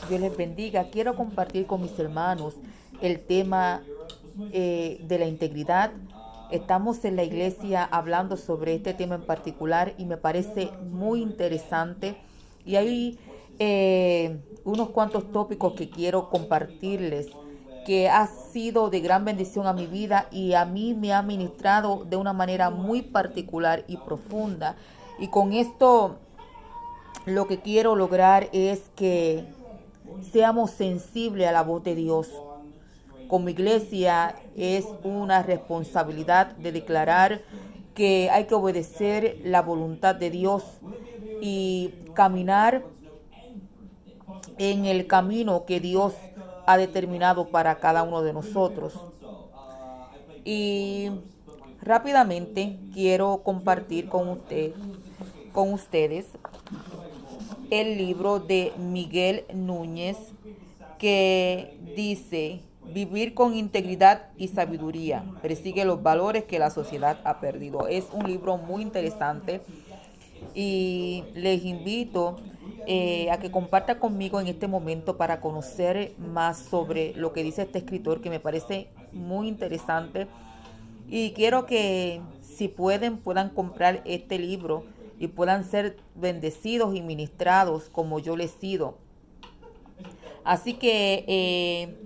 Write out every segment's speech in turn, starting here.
Dios les bendiga. Quiero compartir con mis hermanos el tema de la integridad. Estamos en la iglesia hablando sobre este tema en particular y me parece muy interesante. Y hay unos cuantos tópicos que quiero compartirles que ha sido de gran bendición a mi vida y a mí me ha ministrado de una manera muy particular y profunda. Y con esto lo que quiero lograr es que seamos sensibles a la voz de Dios. Como iglesia es una responsabilidad de declarar que hay que obedecer la voluntad de Dios y caminar en el camino que Dios ha determinado para cada uno de nosotros. Y rápidamente quiero compartir con ustedes el libro de Miguel Núñez que dice: vivir con integridad y sabiduría, persigue los valores que la sociedad ha perdido. Es un libro muy interesante y les invito a que compartan conmigo en este momento para conocer más sobre lo que dice este escritor, que me parece muy interesante. Y quiero que si puedan comprar este libro y puedan ser bendecidos y ministrados como yo les he sido. Así que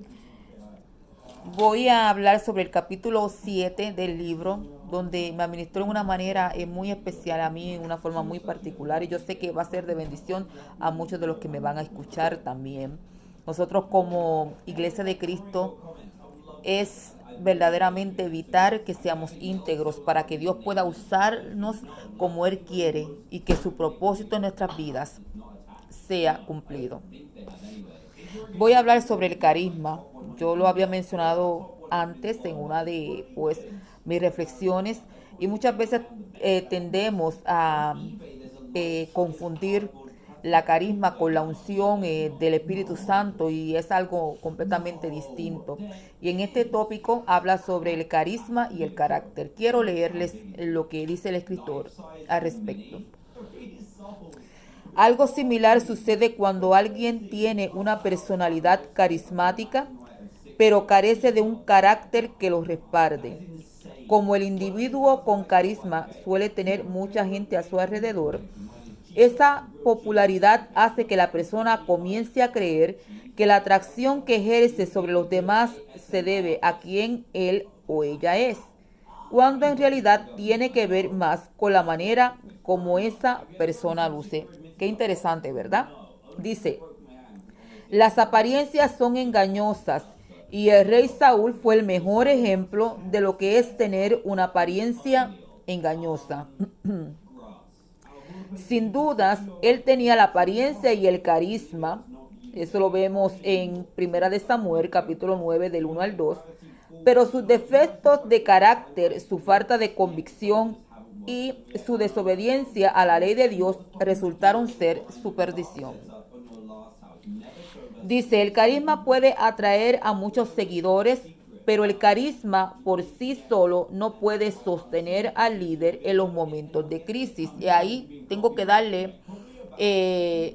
voy a hablar sobre el capítulo 7 del libro, donde me administró de una manera muy especial a mí, en una forma muy particular, y yo sé que va a ser de bendición a muchos de los que me van a escuchar también. Nosotros como Iglesia de Cristo es verdaderamente evitar que seamos íntegros para que Dios pueda usarnos como Él quiere y que su propósito en nuestras vidas sea cumplido. Voy a hablar sobre el carisma. Yo lo había mencionado antes en una de mis reflexiones y muchas veces tendemos a confundir la carisma con la unción del Espíritu Santo, y es algo completamente distinto. Y en este tópico habla sobre el carisma y el carácter. Quiero leerles lo que dice el escritor al respecto. Algo similar sucede cuando alguien tiene una personalidad carismática, pero carece de un carácter que lo respalde. Como el individuo con carisma suele tener mucha gente a su alrededor, esa popularidad hace que la persona comience a creer que la atracción que ejerce sobre los demás se debe a quien él o ella es, cuando en realidad tiene que ver más con la manera como esa persona luce. Qué interesante, ¿verdad? Dice: las apariencias son engañosas y el rey Saúl fue el mejor ejemplo de lo que es tener una apariencia engañosa. Sin dudas, él tenía la apariencia y el carisma. Eso lo vemos en Primera de Samuel, capítulo 9, del 1 al 2. Pero sus defectos de carácter, su falta de convicción y su desobediencia a la ley de Dios resultaron ser su perdición. Dice: el carisma puede atraer a muchos seguidores, pero el carisma por sí solo no puede sostener al líder en los momentos de crisis. Y ahí tengo que darle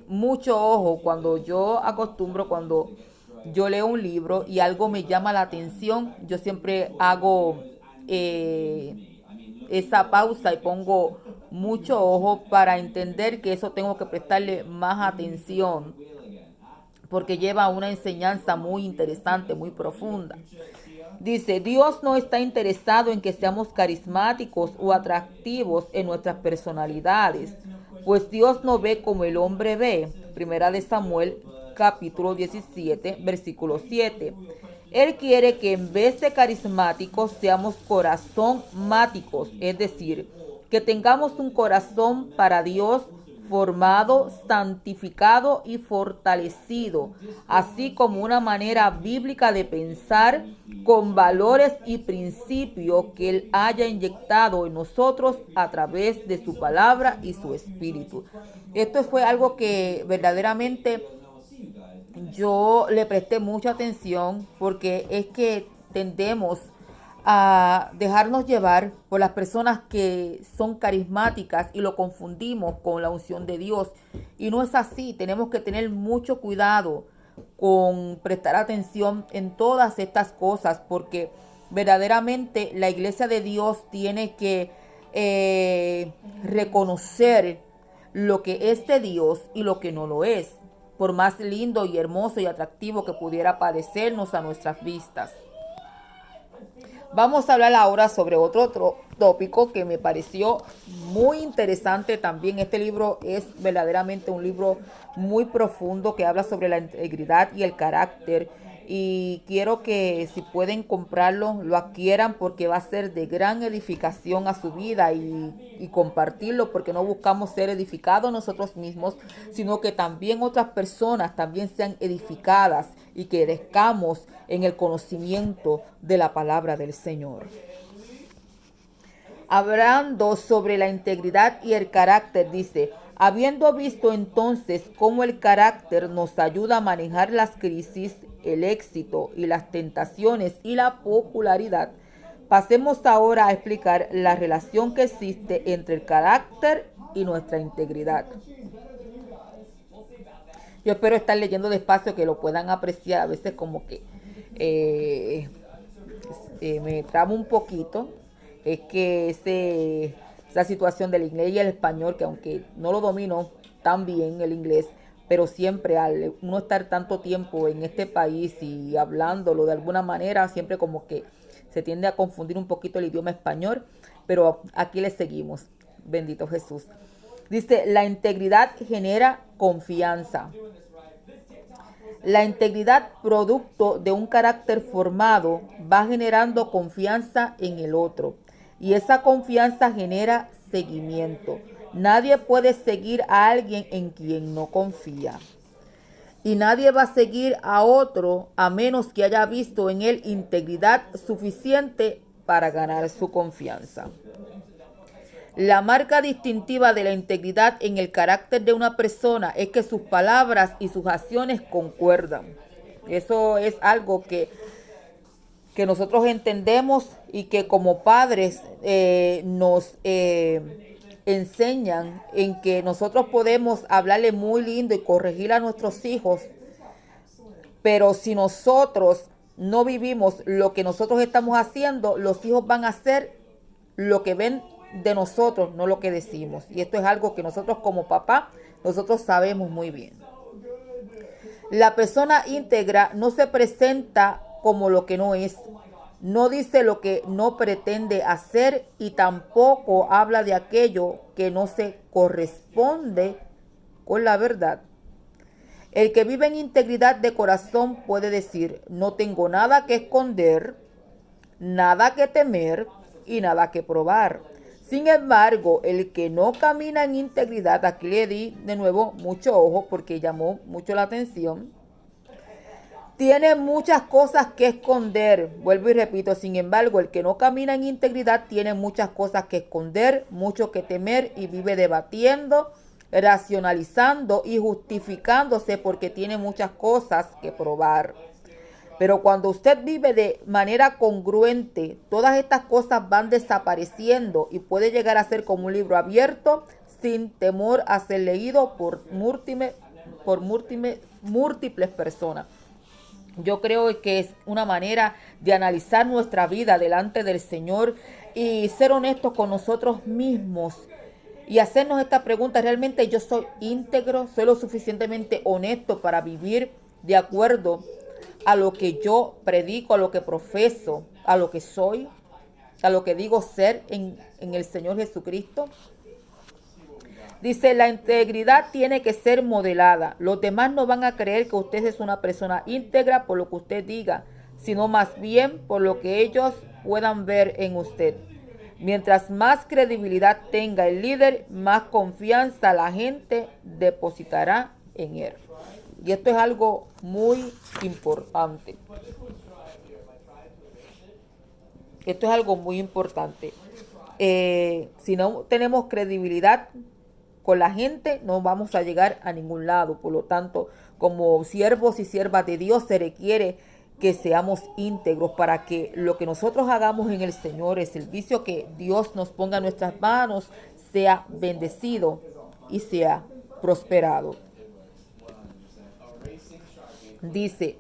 mucho ojo cuando yo leo un libro y algo me llama la atención. Yo siempre hago esa pausa y pongo mucho ojo para entender que eso tengo que prestarle más atención, porque lleva una enseñanza muy interesante, muy profunda. Dice: Dios no está interesado en que seamos carismáticos o atractivos en nuestras personalidades, pues Dios no ve como el hombre ve. Primera de Samuel, capítulo 17, versículo 7. Él quiere que en vez de carismáticos seamos corazonmáticos, es decir, que tengamos un corazón para Dios formado, santificado y fortalecido, así como una manera bíblica de pensar con valores y principios que Él haya inyectado en nosotros a través de su palabra y su espíritu. Esto fue algo que verdaderamente yo le presté mucha atención, porque es que tendemos a dejarnos llevar por las personas que son carismáticas y lo confundimos con la unción de Dios. Y no es así. Tenemos que tener mucho cuidado con prestar atención en todas estas cosas, porque verdaderamente la iglesia de Dios tiene que reconocer lo que es de Dios y lo que no lo es, por más lindo y hermoso y atractivo que pudiera parecernos a nuestras vistas. Vamos a hablar ahora sobre otro tópico que me pareció muy interesante también. Este libro es verdaderamente un libro muy profundo que habla sobre la integridad y el carácter. Y quiero que si pueden comprarlo, lo adquieran porque va a ser de gran edificación a su vida y compartirlo, porque no buscamos ser edificados nosotros mismos, sino que también otras personas también sean edificadas y que crezcamos en el conocimiento de la palabra del Señor. Hablando sobre la integridad y el carácter, dice: habiendo visto entonces cómo el carácter nos ayuda a manejar las crisis, el éxito y las tentaciones y la popularidad, pasemos ahora a explicar la relación que existe entre el carácter y nuestra integridad. Yo espero estar leyendo despacio, que lo puedan apreciar. A veces como que me trabo un poquito. Es que esa situación del inglés y el español, que aunque no lo domino tan bien el inglés, pero siempre al uno estar tanto tiempo en este país y hablándolo de alguna manera, siempre como que se tiende a confundir un poquito el idioma español, pero aquí le seguimos. Bendito Jesús. Dice: la integridad genera confianza. La integridad, producto de un carácter formado, va generando confianza en el otro. Y esa confianza genera seguimiento. Nadie puede seguir a alguien en quien no confía. Y nadie va a seguir a otro a menos que haya visto en él integridad suficiente para ganar su confianza. La marca distintiva de la integridad en el carácter de una persona es que sus palabras y sus acciones concuerdan. Eso es algo que nosotros entendemos y que como padres nos enseñan en que nosotros podemos hablarle muy lindo y corregir a nuestros hijos, pero si nosotros no vivimos lo que nosotros estamos haciendo, los hijos van a hacer lo que ven de nosotros, no lo que decimos. Y esto es algo que nosotros como papá, nosotros sabemos muy bien. La persona íntegra no se presenta como lo que no es, no dice lo que no pretende hacer y tampoco habla de aquello que no se corresponde con la verdad. El que vive en integridad de corazón puede decir: no tengo nada que esconder, nada que temer y nada que probar. Sin embargo, el que no camina en integridad, aquí le di de nuevo mucho ojo porque llamó mucho la atención, tiene muchas cosas que esconder. Vuelvo y repito: sin embargo, el que no camina en integridad tiene muchas cosas que esconder, mucho que temer y vive debatiendo, racionalizando y justificándose porque tiene muchas cosas que probar. Pero cuando usted vive de manera congruente, todas estas cosas van desapareciendo y puede llegar a ser como un libro abierto sin temor a ser leído por múltiples personas. Yo creo que es una manera de analizar nuestra vida delante del Señor y ser honestos con nosotros mismos y hacernos esta pregunta: ¿realmente yo soy íntegro? ¿Soy lo suficientemente honesto para vivir de acuerdo a lo que yo predico, a lo que profeso, a lo que soy, a lo que digo ser en el Señor Jesucristo? Dice: la integridad tiene que ser modelada. Los demás no van a creer que usted es una persona íntegra por lo que usted diga, sino más bien por lo que ellos puedan ver en usted. Mientras más credibilidad tenga el líder, más confianza la gente depositará en él. Y esto es algo muy importante. Esto es algo muy importante. Si no tenemos credibilidad con la gente, no vamos a llegar a ningún lado. Por lo tanto, como siervos y siervas de Dios, se requiere que seamos íntegros para que lo que nosotros hagamos en el Señor, el servicio que Dios nos ponga en nuestras manos, sea bendecido y sea prosperado. Dice,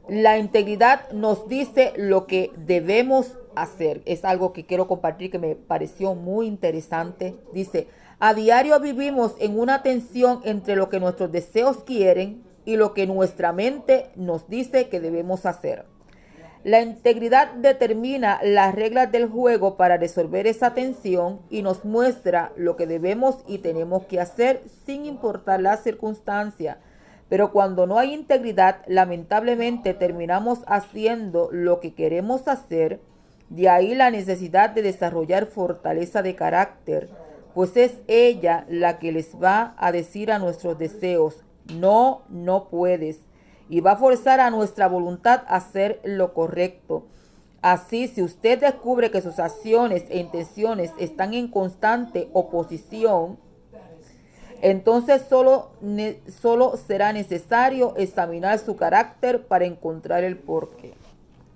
la integridad nos dice lo que debemos hacer. Es algo que quiero compartir que me pareció muy interesante. Dice, a diario vivimos en una tensión entre lo que nuestros deseos quieren y lo que nuestra mente nos dice que debemos hacer. La integridad determina las reglas del juego para resolver esa tensión y nos muestra lo que debemos y tenemos que hacer sin importar la circunstancia. Pero cuando no hay integridad, lamentablemente terminamos haciendo lo que queremos hacer. De ahí la necesidad de desarrollar fortaleza de carácter, pues es ella la que les va a decir a nuestros deseos, no, no puedes, y va a forzar a nuestra voluntad a hacer lo correcto. Así, si usted descubre que sus acciones e intenciones están en constante oposición, entonces solo será necesario examinar su carácter para encontrar el porqué.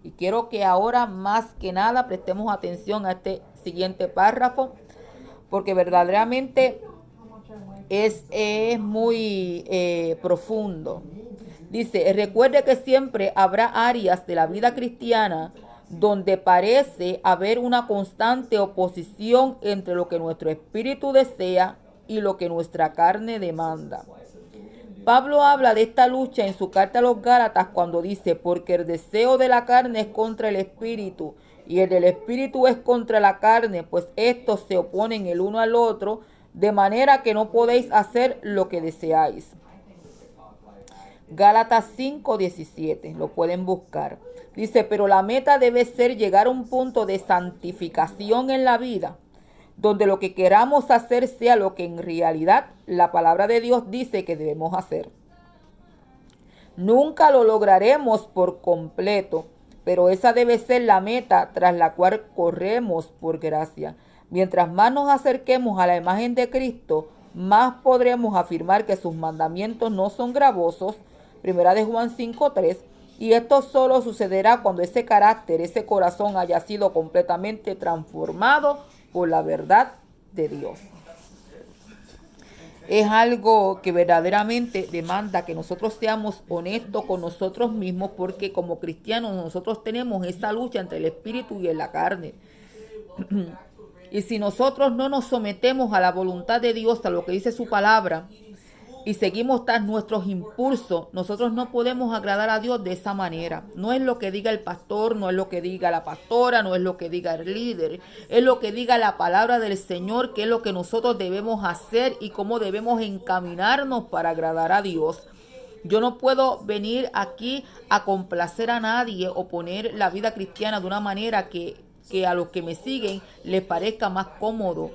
Y quiero que ahora más que nada prestemos atención a este siguiente párrafo, porque verdaderamente es muy profundo. Dice, recuerde que siempre habrá áreas de la vida cristiana donde parece haber una constante oposición entre lo que nuestro espíritu desea y lo que nuestra carne demanda. Pablo habla de esta lucha en su carta a los Gálatas cuando dice, porque el deseo de la carne es contra el espíritu y el del espíritu es contra la carne, pues estos se oponen el uno al otro, de manera que no podéis hacer lo que deseáis. Gálatas 5:17, lo pueden buscar. Dice, pero la meta debe ser llegar a un punto de santificación en la vida, donde lo que queramos hacer sea lo que en realidad la palabra de Dios dice que debemos hacer. Nunca lo lograremos por completo, pero esa debe ser la meta tras la cual corremos por gracia. Mientras más nos acerquemos a la imagen de Cristo, más podremos afirmar que sus mandamientos no son gravosos. Primera de Juan 5:3. Y esto solo sucederá cuando ese carácter, ese corazón haya sido completamente transformado por la verdad de Dios. Es algo que verdaderamente demanda que nosotros seamos honestos con nosotros mismos, porque como cristianos nosotros tenemos esa lucha entre el espíritu y la carne. Y si nosotros no nos sometemos a la voluntad de Dios, a lo que dice su palabra, y seguimos tras nuestros impulsos, nosotros no podemos agradar a Dios de esa manera. No es lo que diga el pastor, no es lo que diga la pastora, no es lo que diga el líder, es lo que diga la palabra del Señor, que es lo que nosotros debemos hacer y cómo debemos encaminarnos para agradar a Dios. Yo no puedo venir aquí a complacer a nadie o poner la vida cristiana de una manera que a los que me siguen les parezca más cómodo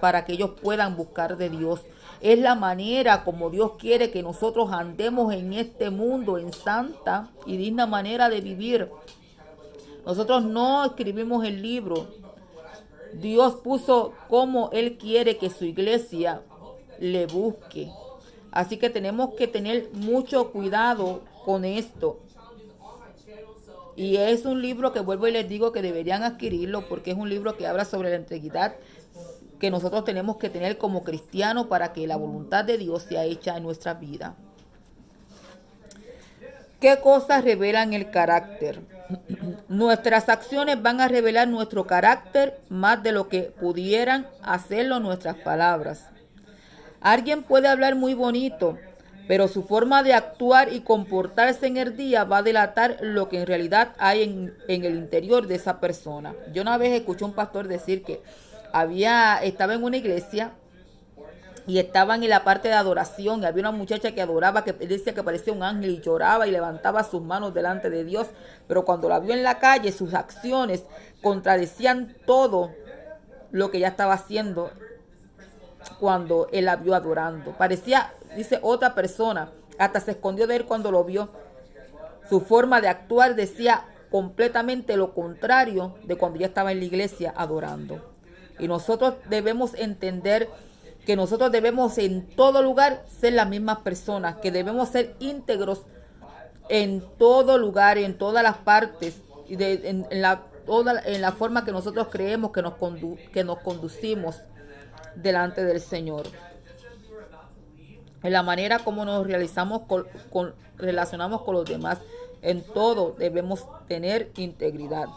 para que ellos puedan buscar de Dios. Es la manera como Dios quiere que nosotros andemos en este mundo en santa y digna manera de vivir. Nosotros no escribimos el libro. Dios puso cómo Él quiere que su iglesia le busque. Así que tenemos que tener mucho cuidado con esto. Y es un libro que vuelvo y les digo que deberían adquirirlo, porque es un libro que habla sobre la integridad que nosotros tenemos que tener como cristianos para que la voluntad de Dios sea hecha en nuestra vida. ¿Qué cosas revelan el carácter? Nuestras acciones van a revelar nuestro carácter más de lo que pudieran hacerlo nuestras palabras. Alguien puede hablar muy bonito, pero su forma de actuar y comportarse en el día va a delatar lo que en realidad hay en el interior de esa persona. Yo una vez escuché a un pastor decir que estaba en una iglesia y estaban en la parte de adoración y había una muchacha que adoraba, que decía que parecía un ángel y lloraba y levantaba sus manos delante de Dios, pero cuando la vio en la calle, sus acciones contradecían todo lo que ella estaba haciendo cuando él la vio adorando. Parecía, dice, otra persona, hasta se escondió de él cuando lo vio. Su forma de actuar decía completamente lo contrario de cuando ella estaba en la iglesia adorando. Y nosotros debemos entender que nosotros debemos en todo lugar ser las mismas personas, que debemos ser íntegros en todo lugar, en todas las partes, y en la forma que nosotros creemos que nos conducimos delante del Señor. En la manera como nos relacionamos con los demás. En todo debemos tener integridad.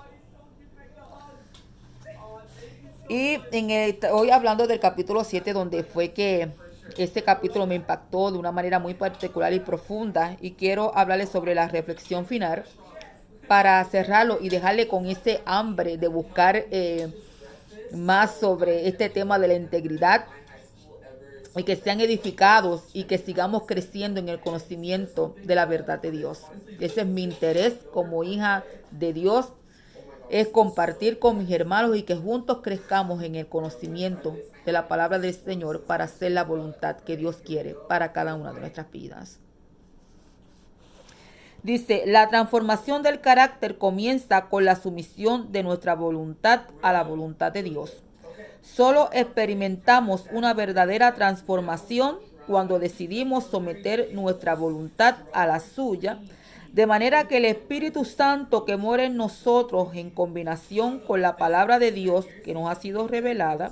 Y hoy hablando del capítulo 7, donde fue que este capítulo me impactó de una manera muy particular y profunda, y quiero hablarles sobre la reflexión final para cerrarlo y dejarle con ese hambre de buscar más sobre este tema de la integridad, y que sean edificados y que sigamos creciendo en el conocimiento de la verdad de Dios. Ese es mi interés como hija de Dios, es compartir con mis hermanos y que juntos crezcamos en el conocimiento de la palabra del Señor para hacer la voluntad que Dios quiere para cada una de nuestras vidas. Dice, la transformación del carácter comienza con la sumisión de nuestra voluntad a la voluntad de Dios. Solo experimentamos una verdadera transformación cuando decidimos someter nuestra voluntad a la suya, de manera que el Espíritu Santo que mora en nosotros en combinación con la palabra de Dios que nos ha sido revelada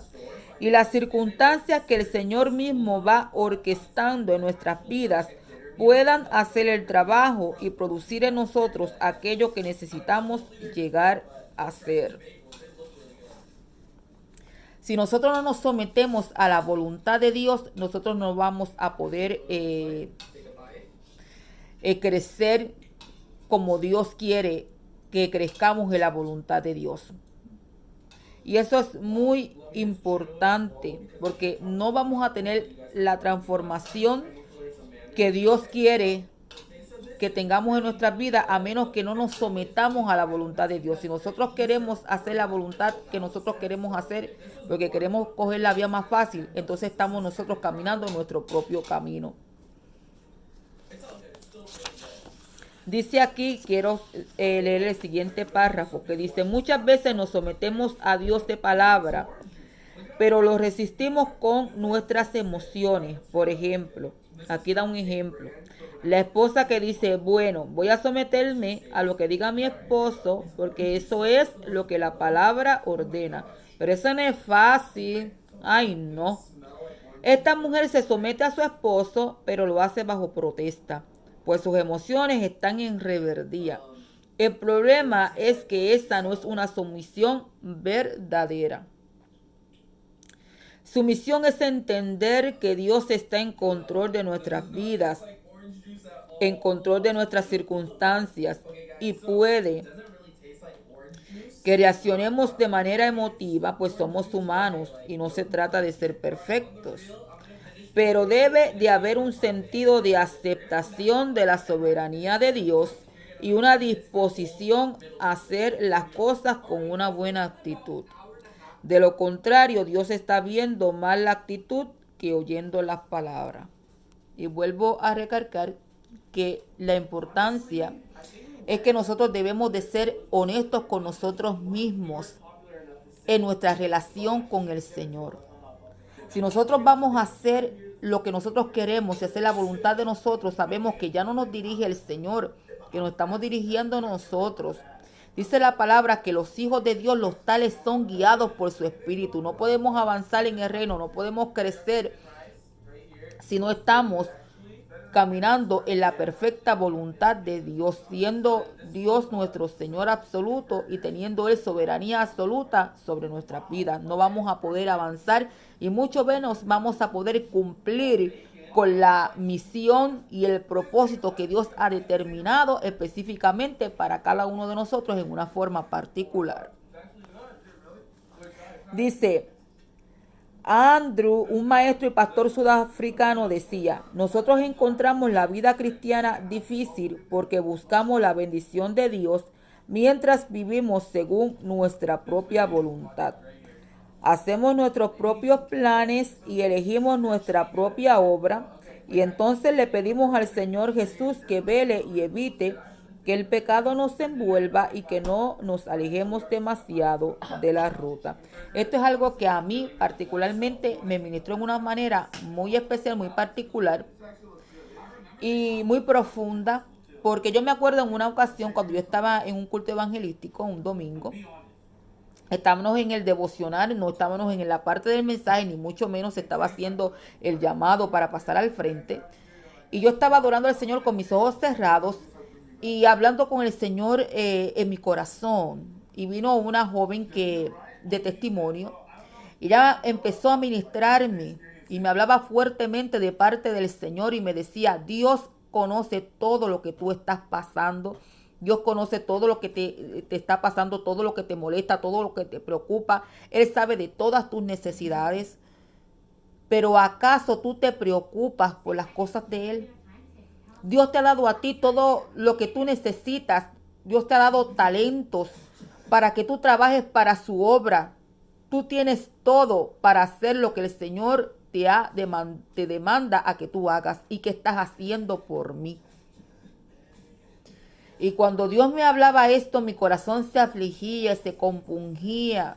y las circunstancias que el Señor mismo va orquestando en nuestras vidas puedan hacer el trabajo y producir en nosotros aquello que necesitamos llegar a ser. Si nosotros no nos sometemos a la voluntad de Dios, nosotros no vamos a poder crecer como Dios quiere que crezcamos en la voluntad de Dios. Y eso es muy importante, porque no vamos a tener la transformación que Dios quiere que tengamos en nuestras vidas a menos que no nos sometamos a la voluntad de Dios. Si nosotros queremos hacer la voluntad que nosotros queremos hacer, porque queremos coger la vía más fácil, entonces estamos nosotros caminando nuestro propio camino. Dice aquí, quiero leer el siguiente párrafo, que dice, muchas veces nos sometemos a Dios de palabra, pero lo resistimos con nuestras emociones. Por ejemplo, aquí da un ejemplo. La esposa que dice, bueno, voy a someterme a lo que diga mi esposo, porque eso es lo que la palabra ordena. Pero eso no es fácil. Ay, no. Esta mujer se somete a su esposo, pero lo hace bajo protesta, pues sus emociones están en rebeldía. El problema es que esa no es una sumisión verdadera. Sumisión es entender que Dios está en control de nuestras vidas, en control de nuestras circunstancias, y puede que reaccionemos de manera emotiva, pues somos humanos y no se trata de ser perfectos. Pero debe de haber un sentido de aceptación de la soberanía de Dios y una disposición a hacer las cosas con una buena actitud. De lo contrario, Dios está viendo más la actitud que oyendo las palabras. Y vuelvo a recalcar que la importancia es que nosotros debemos de ser honestos con nosotros mismos en nuestra relación con el Señor. Si nosotros vamos a hacer lo que nosotros queremos y hacer la voluntad de nosotros, sabemos que ya no nos dirige el Señor, que nos estamos dirigiendo nosotros. Dice la palabra que los hijos de Dios, los tales, son guiados por su espíritu. No podemos avanzar en el reino, no podemos crecer si no estamos caminando en la perfecta voluntad de Dios, siendo Dios nuestro Señor absoluto y teniendo Él soberanía absoluta sobre nuestras vidas. No vamos a poder avanzar y mucho menos vamos a poder cumplir con la misión y el propósito que Dios ha determinado específicamente para cada uno de nosotros en una forma particular. Dice Andrew, un maestro y pastor sudafricano, decía, nosotros encontramos la vida cristiana difícil porque buscamos la bendición de Dios mientras vivimos según nuestra propia voluntad. Hacemos nuestros propios planes y elegimos nuestra propia obra, y entonces le pedimos al Señor Jesús que vele y evite que el pecado nos envuelva y que no nos alejemos demasiado de la ruta. Esto es algo que a mí particularmente me ministró en una manera muy especial, muy particular y muy profunda, Porque yo me acuerdo en una ocasión cuando yo estaba en un culto evangelístico, un domingo, estábamos en el devocional, no estábamos en la parte del mensaje, ni mucho menos se estaba haciendo el llamado para pasar al frente. Y yo estaba adorando al Señor con mis ojos cerrados y hablando con el Señor en mi corazón. Y vino una joven de testimonio. Y ella empezó a ministrarme y me hablaba fuertemente de parte del Señor y me decía, Dios conoce todo lo que tú estás pasando. Dios conoce todo lo que te está pasando, todo lo que te molesta, todo lo que te preocupa. Él sabe de todas tus necesidades. Pero ¿acaso tú te preocupas por las cosas de Él? Dios te ha dado a ti todo lo que tú necesitas. Dios te ha dado talentos para que tú trabajes para su obra. Tú tienes todo para hacer lo que el Señor te demanda a que tú hagas y que estás haciendo por mí. Y cuando Dios me hablaba esto, mi corazón se afligía, se compungía.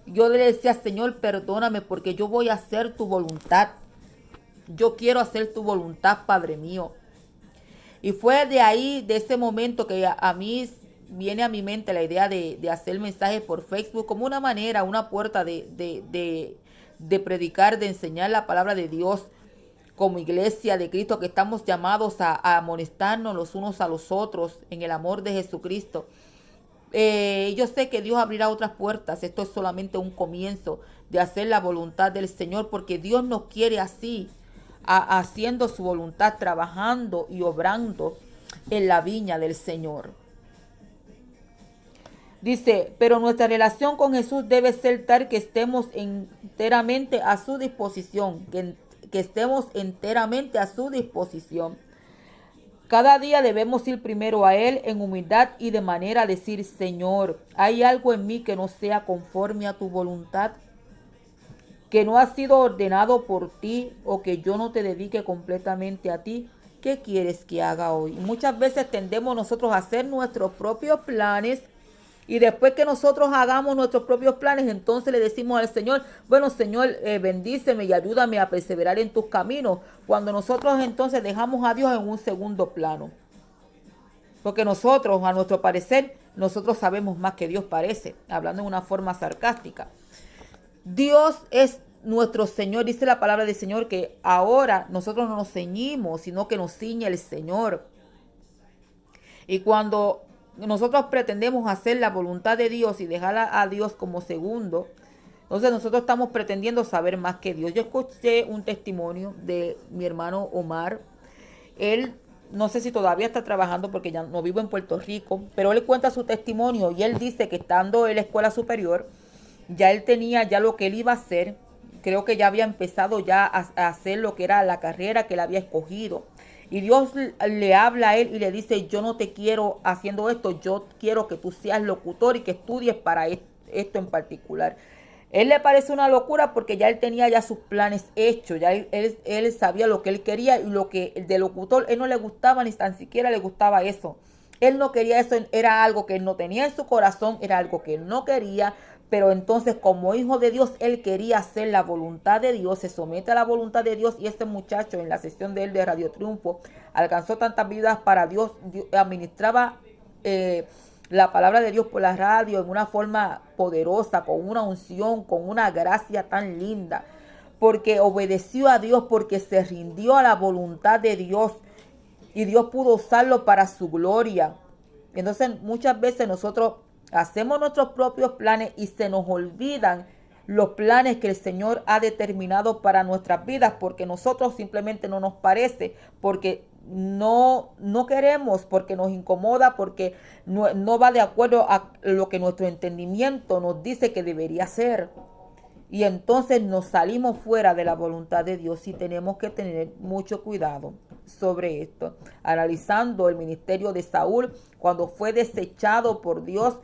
Yo le decía, Señor, perdóname porque yo voy a hacer tu voluntad. Yo quiero hacer tu voluntad, Padre mío. Y fue de ahí, de ese momento, que a mí viene a mi mente la idea de hacer mensajes por Facebook como una manera, una puerta de predicar, de enseñar la palabra de Dios como iglesia de Cristo, que estamos llamados a amonestarnos los unos a los otros en el amor de Jesucristo. Yo sé que Dios abrirá otras puertas. Esto es solamente un comienzo de hacer la voluntad del Señor, porque Dios nos quiere así, haciendo su voluntad, trabajando y obrando en la viña del Señor. Dice, pero nuestra relación con Jesús debe ser tal que estemos enteramente a su disposición, que estemos enteramente a su disposición. Cada día debemos ir primero a Él en humildad y de manera a decir, Señor, ¿hay algo en mí que no sea conforme a tu voluntad? ¿Que no ha sido ordenado por ti o que yo no te dedique completamente a ti? ¿Qué quieres que haga hoy? Muchas veces tendemos nosotros a hacer nuestros propios planes. Y después que nosotros hagamos nuestros propios planes, entonces le decimos al Señor, bueno, Señor, bendíceme y ayúdame a perseverar en tus caminos. Cuando nosotros entonces dejamos a Dios en un segundo plano. Porque nosotros, a nuestro parecer, nosotros sabemos más que Dios parece, hablando en una forma sarcástica. Dios es nuestro Señor, dice la palabra del Señor, que ahora nosotros no nos ceñimos, sino que nos ciñe el Señor. Y cuando nosotros pretendemos hacer la voluntad de Dios y dejar a Dios como segundo, entonces nosotros estamos pretendiendo saber más que Dios. Yo escuché un testimonio de mi hermano Omar. Él, no sé si todavía está trabajando porque ya no vivo en Puerto Rico, pero él cuenta su testimonio y él dice que estando en la escuela superior, ya él tenía ya lo que él iba a hacer. Creo que ya había empezado ya a hacer lo que era la carrera que él había escogido. Y Dios le habla a él y le dice, yo no te quiero haciendo esto, yo quiero que tú seas locutor y que estudies para esto en particular. Él le parece una locura porque ya él tenía ya sus planes hechos, ya él sabía lo que él quería y lo que el de locutor, él no le gustaba ni tan siquiera le gustaba eso. Él no quería eso, era algo que él no tenía en su corazón, era algo que él no quería. Pero entonces, como hijo de Dios, él quería hacer la voluntad de Dios, se somete a la voluntad de Dios. Y este muchacho, en la sesión de él de Radio Triunfo, alcanzó tantas vidas para Dios, administraba la palabra de Dios por la radio en una forma poderosa, con una unción, con una gracia tan linda, porque obedeció a Dios, porque se rindió a la voluntad de Dios y Dios pudo usarlo para su gloria. Entonces, muchas veces nosotros hacemos nuestros propios planes y se nos olvidan los planes que el Señor ha determinado para nuestras vidas, porque nosotros simplemente no nos parece, porque no queremos, porque nos incomoda, porque no va de acuerdo a lo que nuestro entendimiento nos dice que debería ser. Y entonces nos salimos fuera de la voluntad de Dios y tenemos que tener mucho cuidado sobre esto. Analizando el ministerio de Saúl cuando fue desechado por Dios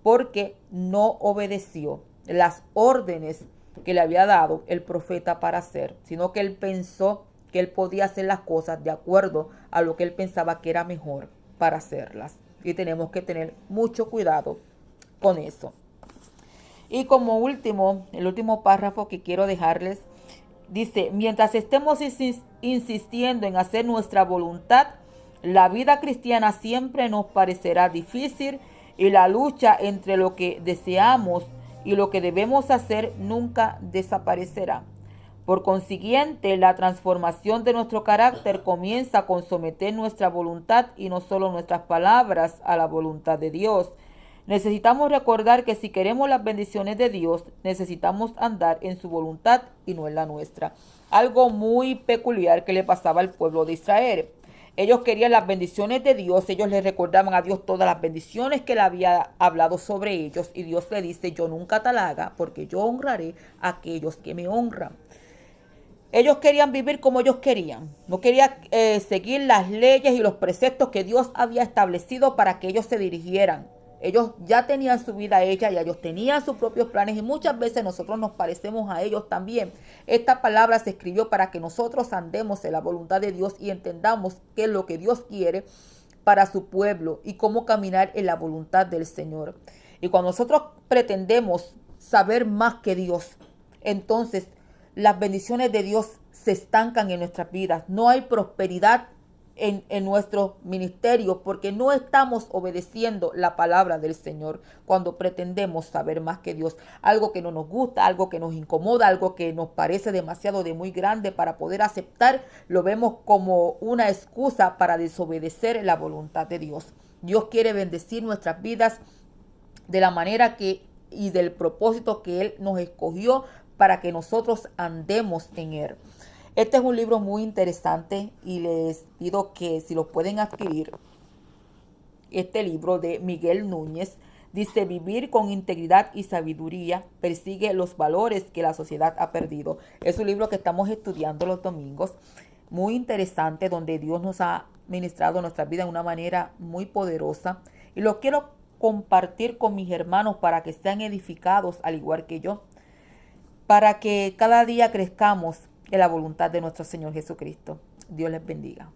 porque no obedeció las órdenes que le había dado el profeta para hacer, sino que él pensó que él podía hacer las cosas de acuerdo a lo que él pensaba que era mejor para hacerlas. Y tenemos que tener mucho cuidado con eso. Y como último, el último párrafo que quiero dejarles, dice, mientras estemos insistiendo en hacer nuestra voluntad, La vida cristiana siempre nos parecerá difícil y la lucha entre lo que deseamos y lo que debemos hacer nunca desaparecerá. Por consiguiente, la transformación de nuestro carácter comienza con someter nuestra voluntad y no solo nuestras palabras a la voluntad de Dios. Necesitamos recordar que si queremos las bendiciones de Dios, necesitamos andar en su voluntad y no en la nuestra. Algo muy peculiar que le pasaba al pueblo de Israel. Ellos querían las bendiciones de Dios, ellos le recordaban a Dios todas las bendiciones que él había hablado sobre ellos y Dios le dice, yo nunca te la haga porque yo honraré a aquellos que me honran. Ellos querían vivir como ellos querían, no querían seguir las leyes y los preceptos que Dios había establecido para que ellos se dirigieran. Ellos ya tenían su vida hecha, ya ellos tenían sus propios planes y muchas veces nosotros nos parecemos a ellos también. Esta palabra se escribió para que nosotros andemos en la voluntad de Dios y entendamos qué es lo que Dios quiere para su pueblo y cómo caminar en la voluntad del Señor. Y cuando nosotros pretendemos saber más que Dios, entonces las bendiciones de Dios se estancan en nuestras vidas. No hay prosperidad en nuestro ministerio porque no estamos obedeciendo la palabra del Señor cuando pretendemos saber más que Dios. Algo que no nos gusta, algo que nos incomoda, algo que nos parece demasiado de muy grande para poder aceptar, lo vemos como una excusa para desobedecer la voluntad de Dios. Dios quiere bendecir nuestras vidas de la manera que y del propósito que Él nos escogió para que nosotros andemos en Él. Este es un libro muy interesante y les pido que si lo pueden adquirir, este libro de Miguel Núñez, dice vivir con integridad y sabiduría, persigue los valores que la sociedad ha perdido. Es un libro que estamos estudiando los domingos, muy interesante, donde Dios nos ha ministrado nuestra vida de una manera muy poderosa y lo quiero compartir con mis hermanos para que sean edificados al igual que yo, para que cada día crezcamos en la voluntad de nuestro Señor Jesucristo. Dios les bendiga.